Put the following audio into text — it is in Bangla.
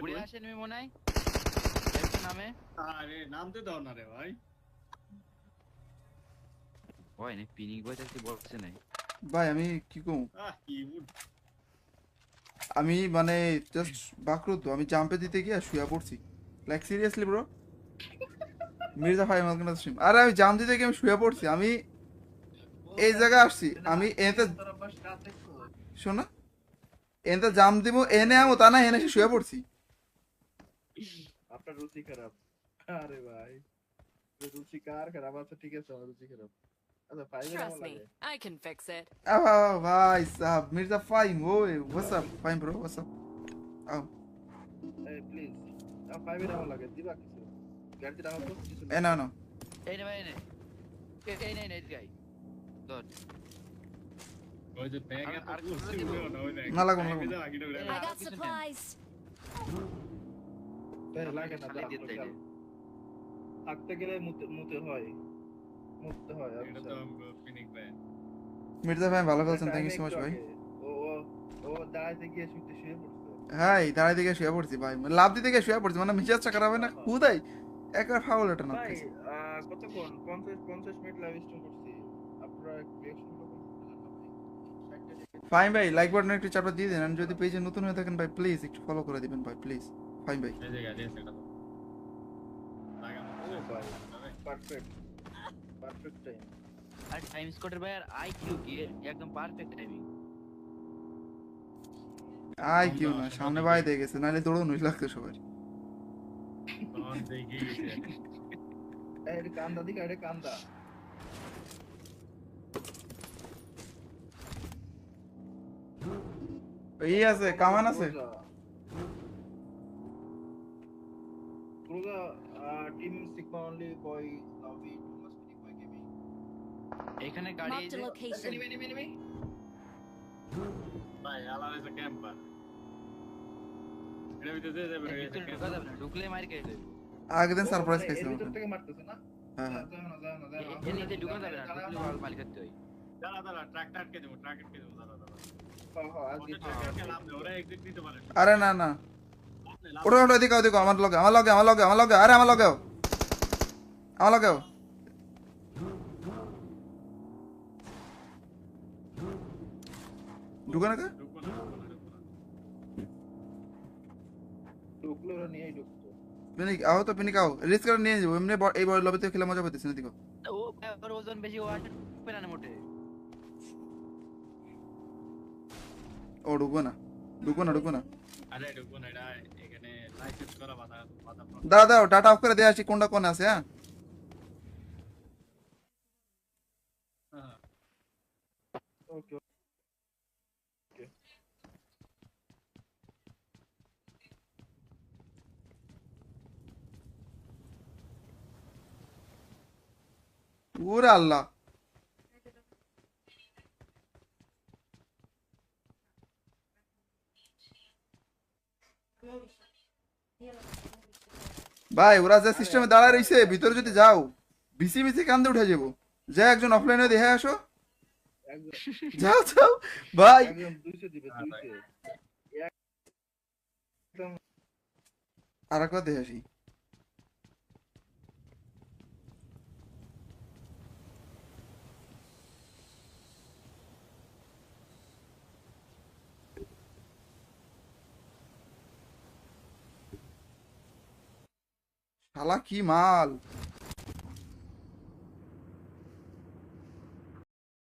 উড়ে আসেন আমি মনে হয় একটা নামে আরে নামতে দাও না রে ভাই হয় না পিনিং বইটা কি বলছে নাই ভাই আমি কি কম কি আমি মানে জাস্ট বাকরু তো আমি জাম্পে দিতে গিয়ে শুয়ে পড়ছি লাইক সিরিয়াসলি ব্রো মির্জা ভাই আমাকে না স্ট্রিম আরে আমি জাম্প দিতে গিয়ে আমি শুয়ে পড়ছি আমি এই জায়গায় আসছি আমি এতে শোনো এতে জাম্প দিব এনে আমো তা না এনে এসে শুয়ে পড়ছি আপনার রুচি খারাপ আরে ভাই রুচি কার খারাপ আছে ঠিক আছে আমার রুচি খারাপ আচ্ছা ফাইভে নাম Trust me, লাগে I can fix it. ভাই সাহেব মির্জা ফাইম ওই what's up Faim bro what's up আও এই প্লিজ ফাইভে নাম লাগে দিবা কিছু গ্যারান্টি রাখো তো কিছু এ না না এই নে ভাই এই নে এই গাই ধর ওই যে ব্যাগ এত আর কুরসি দিব? উড়েও না ওই দেখ না লাগো, না ব্যাগে লাগো। যা আগে ঢুকে I got supplies. লাগে না খালি দিতে দাও, চাইলে। থাকতে গেলে মুতে হয় মুততে হয় এটা আচ্ছা তো ফিনিক ভাই মির্জা ভাই ভালো বলছেন থ্যাংক ইউ সো মাচ ভাই ও দাঁড়াইতে গিয়ে শুয়ে পড়ছে হাই দাঁড়াই দিকে শুয়ে পড়ছি ভাই লাভ দিতে গিয়ে শুয়ে পড়ছি মানে মিজাজটা খারাপ হয় না খুদাই একবার ফাউল এটা না ভাই কতক্ষণ 50 মিনিট লাইভ স্ট্রিম করছি আপনারা রিঅ্যাকশন করবেন ফাইন ভাই লাইক বাটন একটু চাপটা দিয়ে দেন আর যদি পেজে নতুন হয়ে থাকেন ভাই প্লিজ একটু ফলো করে দিবেন ভাই প্লিজ ফাইন ভাই এই জায়গা দিয়ে সেটা লাগানো ও ভাই পারফেক্ট টাইম আর টাইম স্কোয়াডের ভাই আর আইকিউ কি একদম পারফেক্ট টাইমিং আই কিউ না সামনে ভাই দিয়ে গেছে নাহলে দৌড়ানোই লাগতো সবার তখন দেখি এটা কান্দা দিকে এটা কান্দা এই আছে কামান আছে Kruga, team Sigma only boy, now we must be boy gaming. এখানে গাড়ি এই Marked a যে location. Enemy. ভাই আলাদা একটা ক্যাম্পার এটা ভিতরে যাবে এর ভিতরে ঢোকা যাবে না ঢুকলে মার খেয়ে যাবে আগের দিন সারপ্রাইজ খাইছিলাম ভিতর থেকে মারতেছে না? হ্যাঁ হ্যাঁ এর নিচে ঢুকা যাবে না ঢুকলে মার খেতে হয় দাঁড়া ট্রাক আটকে দেবো দাঁড়া আজকে ট্রাককে লাভ দে ওরা এক্সিট নিতে পারে আরে না না ওটা ওটা দিকে দিকে আমার লগে আরে আমার লগে ঢুকে না কে ঢুকবো না ঢুকলো ওরা নিয়েই ঢুকতো। পিনিক আও রিস্ক করে নিয়ে যাবো এমনি এই বড় লবিতে খেলে মজা পাইতেছি না দিকে ও ওর ওজন বেশি ও আসে পেরানে মোটে ও ঢুকবো না আরে ঢুকবো না এটা এখানে লাইসেন্স করা বাধা দাও ডাটা অফ করে দিয়ে আসি কোনটা কোন আছে হ্যাঁ ওকে ওরে আল্লাহ ভাই ওরা যে সিস্টেমে দাঁড়ায় রইছে ভিতরে যদি যাও বিসি কান্দে উঠে যাবো যা একজন অফলাইনে দেখে আসো যাও ভাই একদম 200 দিবে 200 আর একবার দেখে আসি শালা কি মাল